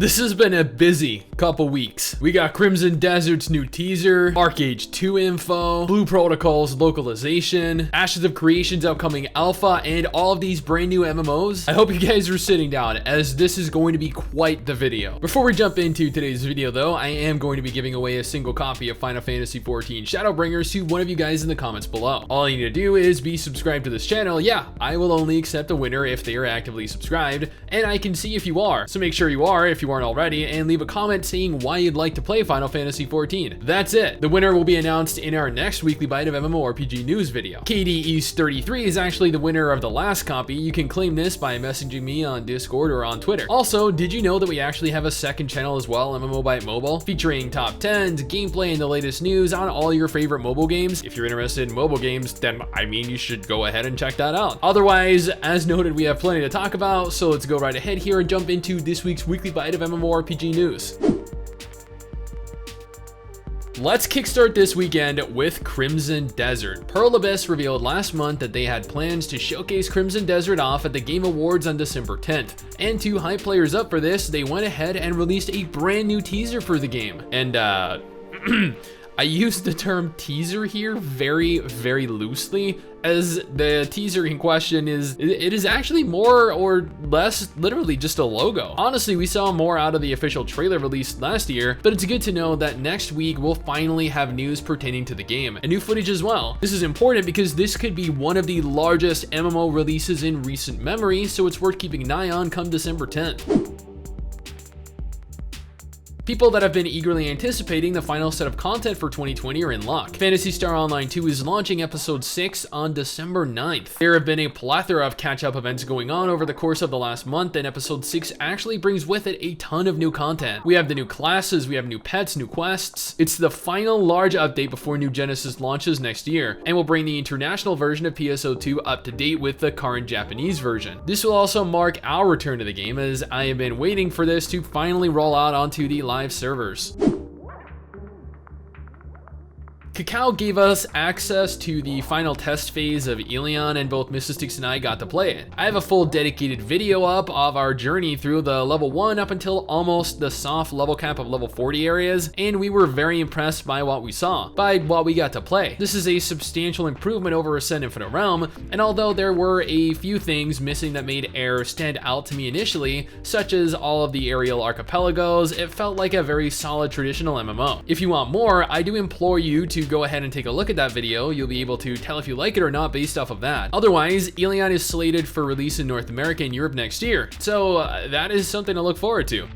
This has been a busy couple weeks. We got Crimson Desert's new teaser, ArcheAge 2 info, Blue Protocol's localization, Ashes of Creation's upcoming alpha, and all of these brand new MMOs. I hope you guys are sitting down, as this is going to be quite the video. Before we jump into today's video though, I am going to be giving away a single copy of Final Fantasy XIV Shadowbringers to one of you guys in the comments below. All you need to do is be subscribed to this channel. Yeah, I will only accept a winner if they are actively subscribed, and I can see if you are. So make sure you are if you aren't already, and leave a comment saying why you'd like to play Final Fantasy XIV. That's it. The winner will be announced in our next weekly bite of MMORPG news video. KDEast33 is actually the winner of the last copy. You can claim this by messaging me on Discord or on Twitter. Also, did you know that we actually have a second channel as well, MMO Byte Mobile, featuring top 10s, gameplay, and the latest news on all your favorite mobile games? If you're interested in mobile games, then I mean you should go ahead and check that out. Otherwise, as noted, we have plenty to talk about, so let's go right ahead here and jump into this week's weekly bite of MMORPG news. Let's kickstart this weekend with Crimson Desert. Pearl Abyss revealed last month that they had plans to showcase Crimson Desert off at the Game Awards on December 10th. And to hype players up for this, they went ahead and released a brand new teaser for the game. And I use the term teaser here very, very loosely, as the teaser in question is actually more or less literally just a logo. Honestly, we saw more out of the official trailer released last year, but it's good to know that next week we'll finally have news pertaining to the game, and new footage as well. This is important because this could be one of the largest MMO releases in recent memory, so it's worth keeping an eye on come December 10th. People that have been eagerly anticipating the final set of content for 2020 are in luck. Phantasy Star Online 2 is launching episode 6 on December 9th. There have been a plethora of catch-up events going on over the course of the last month, and episode 6 actually brings with it a ton of new content. We have the new classes, we have new pets, new quests. It's the final large update before New Genesis launches next year, and will bring the international version of PSO2 up to date with the current Japanese version. This will also mark our return to the game, as I have been waiting for this to finally roll out onto the live servers. Kehliel gave us access to the final test phase of Elyon, and both Mystics and I got to play it. I have a full dedicated video up of our journey through the level 1 up until almost the soft level cap of level 40 areas, and we were very impressed by what we saw, by what we got to play. This is a substantial improvement over Ascent Infinite Realm, and although there were a few things missing that made Air stand out to me initially, such as all of the aerial archipelagos, it felt like a very solid traditional MMO. If you want more, I do implore you to go ahead and take a look at that video. You'll be able to tell if you like it or not based off of that. Otherwise, Elyon is slated for release in North America and Europe next year, so that is something to look forward to.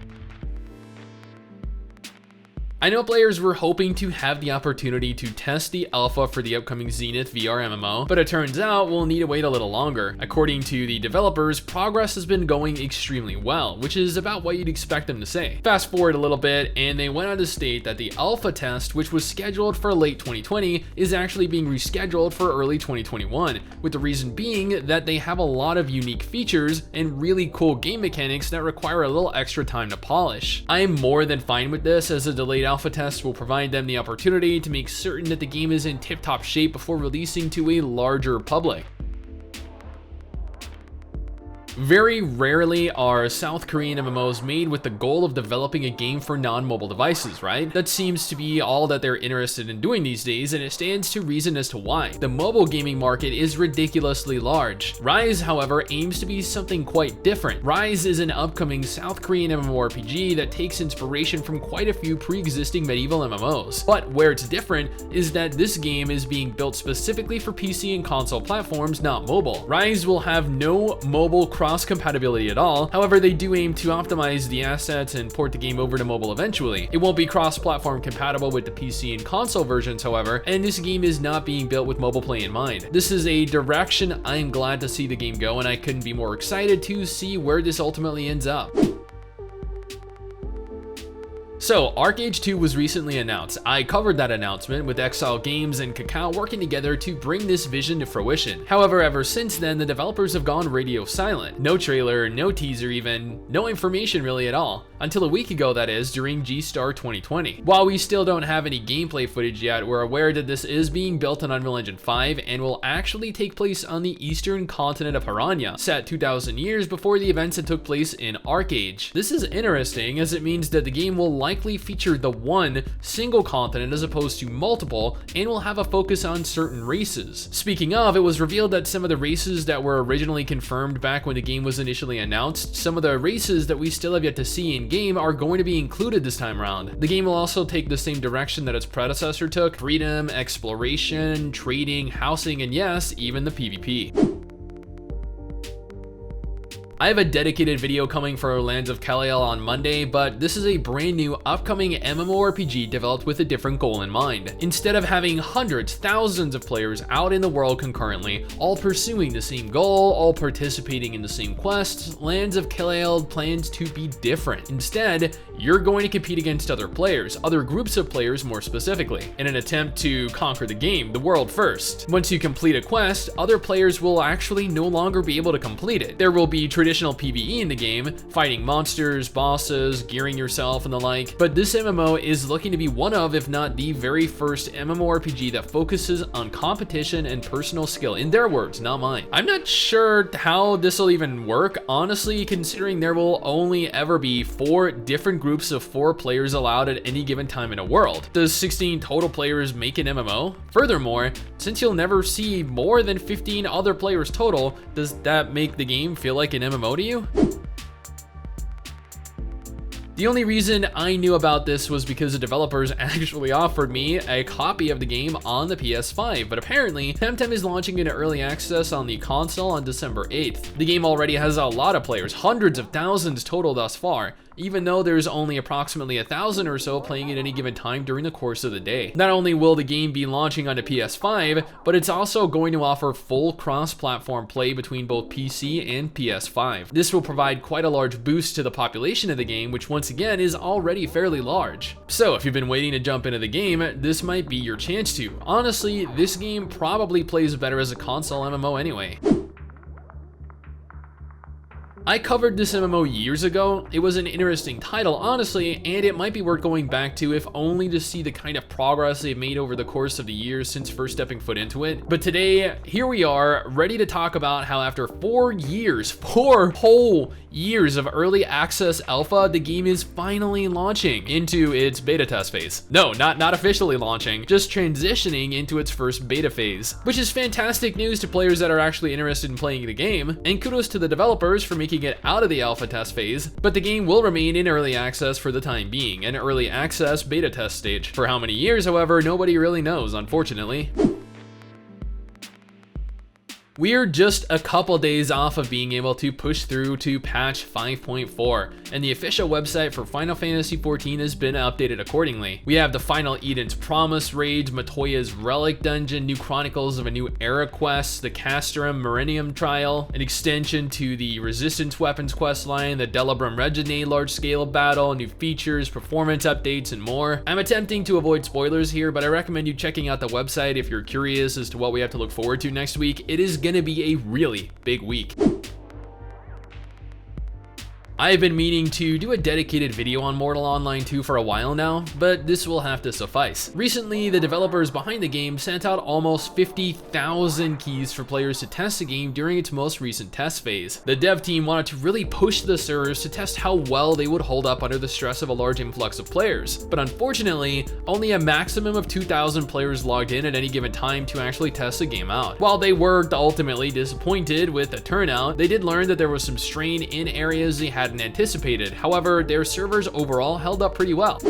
I know players were hoping to have the opportunity to test the alpha for the upcoming Zenith VR MMO, but it turns out we'll need to wait a little longer. According to the developers, progress has been going extremely well, which is about what you'd expect them to say. Fast forward a little bit, and they went on to state that the alpha test, which was scheduled for late 2020, is actually being rescheduled for early 2021, with the reason being that they have a lot of unique features and really cool game mechanics that require a little extra time to polish. I am more than fine with this, as a delayed alpha test will provide them the opportunity to make certain that the game is in tip-top shape before releasing to a larger public. Very rarely are South Korean MMOs made with the goal of developing a game for non-mobile devices, right? That seems to be all that they're interested in doing these days, and it stands to reason as to why. The mobile gaming market is ridiculously large. Rise, however, aims to be something quite different. Rise is an upcoming South Korean MMORPG that takes inspiration from quite a few pre-existing medieval MMOs. But where it's different is that this game is being built specifically for PC and console platforms, not mobile. Rise will have no mobile cross-compatibility at all. However, they do aim to optimize the assets and port the game over to mobile eventually. It won't be cross-platform compatible with the PC and console versions, however, and this game is not being built with mobile play in mind. This is a direction I'm glad to see the game go, and I couldn't be more excited to see where this ultimately ends up. So, ArcheAge 2 was recently announced. I covered that announcement with Exile Games and Kehliel working together to bring this vision to fruition. However, ever since then, the developers have gone radio silent. No trailer, no teaser even, no information really at all. Until a week ago, that is, during G-Star 2020. While we still don't have any gameplay footage yet, we're aware that this is being built on Unreal Engine 5 and will actually take place on the eastern continent of Piranha, set 2,000 years before the events that took place in ArcheAge. This is interesting as it means that the game will likely feature the one single continent as opposed to multiple and will have a focus on certain races. Speaking of, it was revealed that some of the races that were originally confirmed back when the game was initially announced, some of the races that we still have yet to see in game are going to be included this time around. The game will also take the same direction that its predecessor took: freedom, exploration, trading, housing, and yes, even the PvP. I have a dedicated video coming for Lands of Kehliel on Monday, but this is a brand new upcoming MMORPG developed with a different goal in mind. Instead of having hundreds, thousands of players out in the world concurrently, all pursuing the same goal, all participating in the same quests, Lands of Kehliel plans to be different. Instead, you're going to compete against other players, other groups of players more specifically, in an attempt to conquer the game, the world first. Once you complete a quest, other players will actually no longer be able to complete it. There will be traditional PvE in the game, fighting monsters, bosses, gearing yourself and the like, but this MMO is looking to be one of, if not the very first MMORPG that focuses on competition and personal skill, in their words, not mine. I'm not sure how this will even work, honestly, considering there will only ever be 4 different groups of 4 players allowed at any given time in a world. Does 16 total players make an MMO? Furthermore, since you'll never see more than 15 other players total, does that make the game feel like an MMO to you? The only reason I knew about this was because the developers actually offered me a copy of the game on the PS5, but apparently Temtem is launching into early access on the console on December 8th. The game already has a lot of players, hundreds of thousands total thus far, even though there's only approximately 1,000 or so playing at any given time during the course of the day. Not only will the game be launching on the PS5, but it's also going to offer full cross-platform play between both PC and PS5. This will provide quite a large boost to the population of the game, which once again is already fairly large. So if you've been waiting to jump into the game, this might be your chance to. Honestly, this game probably plays better as a console MMO anyway. I covered this MMO years ago. It was an interesting title, honestly, and it might be worth going back to if only to see the kind of progress they've made over the course of the years since first stepping foot into it. But today, here we are, ready to talk about how after 4 years, 4 whole years of early access alpha, the game is finally launching into its beta test phase. No, not officially launching, just transitioning into its first beta phase, which is fantastic news to players that are actually interested in playing the game, and kudos to the developers for making it out of the alpha test phase, but the game will remain in early access for the time being, an early access beta test stage. For how many years, however, nobody really knows, unfortunately. We're just a couple days off of being able to push through to patch 5.4, and the official website for Final Fantasy XIV has been updated accordingly. We have the final Eden's Promise raids, Matoya's Relic Dungeon, new chronicles of a new era quest, the Castrum Millennium Trial, an extension to the Resistance Weapons questline, the Delabrum Reginae large-scale battle, new features, performance updates, and more. I'm attempting to avoid spoilers here, but I recommend you checking out the website if you're curious as to what we have to look forward to next week. It is gonna be a really big week. I've been meaning to do a dedicated video on Mortal Online 2 for a while now, but this will have to suffice. Recently, the developers behind the game sent out almost 50,000 keys for players to test the game during its most recent test phase. The dev team wanted to really push the servers to test how well they would hold up under the stress of a large influx of players, but unfortunately, only a maximum of 2,000 players logged in at any given time to actually test the game out. While they were ultimately disappointed with the turnout, they did learn that there was some strain in areas they hadn't anticipated. However, their servers overall held up pretty well.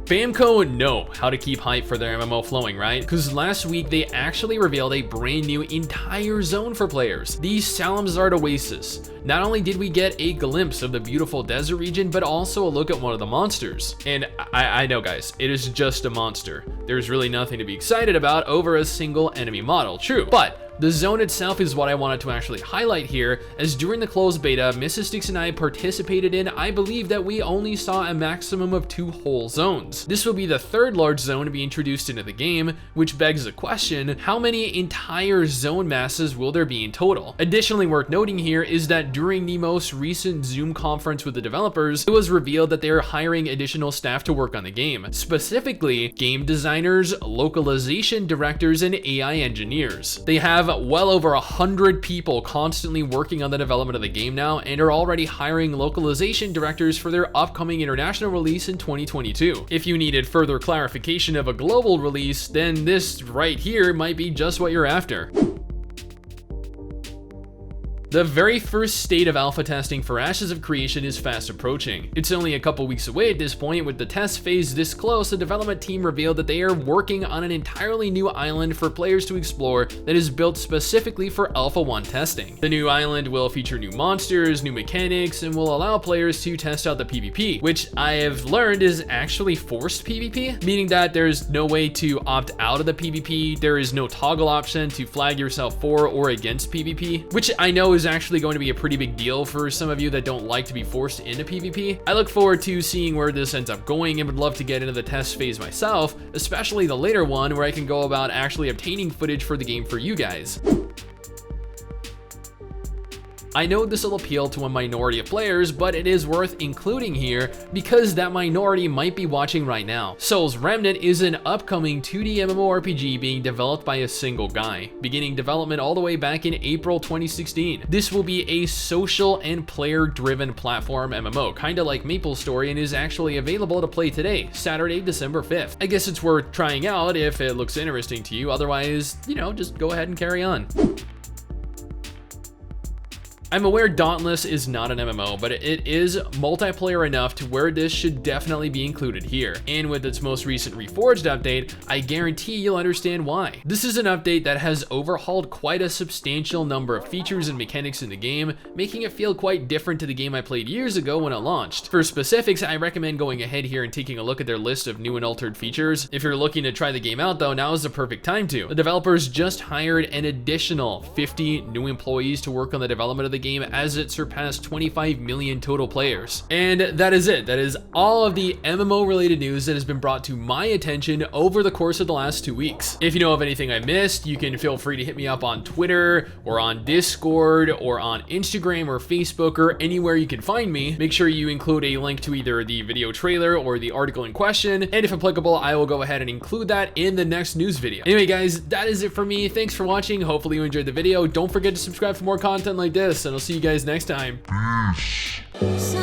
Famco know how to keep hype for their MMO flowing, right? Because last week they actually revealed a brand new entire zone for players, the Salamzard Oasis. Not only did we get a glimpse of the beautiful desert region, but also a look at one of the monsters. And I know guys, it is just a monster. There's really nothing to be excited about over a single enemy model, true. But The zone itself is what I wanted to actually highlight here, as during the closed beta, Mrs. Sticks and I participated in, I believe that we only saw a maximum of 2 whole zones. This will be the 3rd large zone to be introduced into the game, which begs the question, how many entire zone masses will there be in total? Additionally, worth noting here is that during the most recent Zoom conference with the developers, it was revealed that they are hiring additional staff to work on the game, specifically game designers, localization directors, and AI engineers. They have well over 100 people constantly working on the development of the game now and are already hiring localization directors for their upcoming international release in 2022. If you needed further clarification of a global release, then this right here might be just what you're after. The very first state of alpha testing for Ashes of Creation is fast approaching. It's only a couple weeks away at this point. With the test phase this close, the development team revealed that they are working on an entirely new island for players to explore that is built specifically for Alpha 1 testing. The new island will feature new monsters, new mechanics, and will allow players to test out the PvP, which I have learned is actually forced PvP, meaning that there's no way to opt out of the PvP. There is no toggle option to flag yourself for or against PvP, which I know is actually going to be a pretty big deal for some of you that don't like to be forced into PvP. I look forward to seeing where this ends up going and would love to get into the test phase myself, especially the later one where I can go about actually obtaining footage for the game for you guys. I know this will appeal to a minority of players, but it is worth including here because that minority might be watching right now. Soul's Remnant is an upcoming 2D MMORPG being developed by a single guy, beginning development all the way back in April 2016. This will be a social and player-driven platform MMO, kinda like MapleStory, and is actually available to play today, Saturday, December 5th. I guess it's worth trying out if it looks interesting to you, otherwise, you know, just go ahead and carry on. I'm aware Dauntless is not an MMO, but it is multiplayer enough to where this should definitely be included here. And with its most recent Reforged update, I guarantee you'll understand why. This is an update that has overhauled quite a substantial number of features and mechanics in the game, making it feel quite different to the game I played years ago when it launched. For specifics, I recommend going ahead here and taking a look at their list of new and altered features. If you're looking to try the game out though, now is the perfect time to. The developers just hired an additional 50 new employees to work on the development of the game as it surpassed 25 million total players. And that is it. That is all of the MMO related news that has been brought to my attention over the course of the last 2 weeks. If you know of anything I missed, you can feel free to hit me up on Twitter or on Discord or on Instagram or Facebook or anywhere you can find me. Make sure you include a link to either the video trailer or the article in question, and if applicable, I will go ahead and include that in the next news video. Anyway guys, that is it for me. Thanks for watching. Hopefully you enjoyed the video. Don't forget to subscribe for more content like this, and I'll see you guys next time. Peace.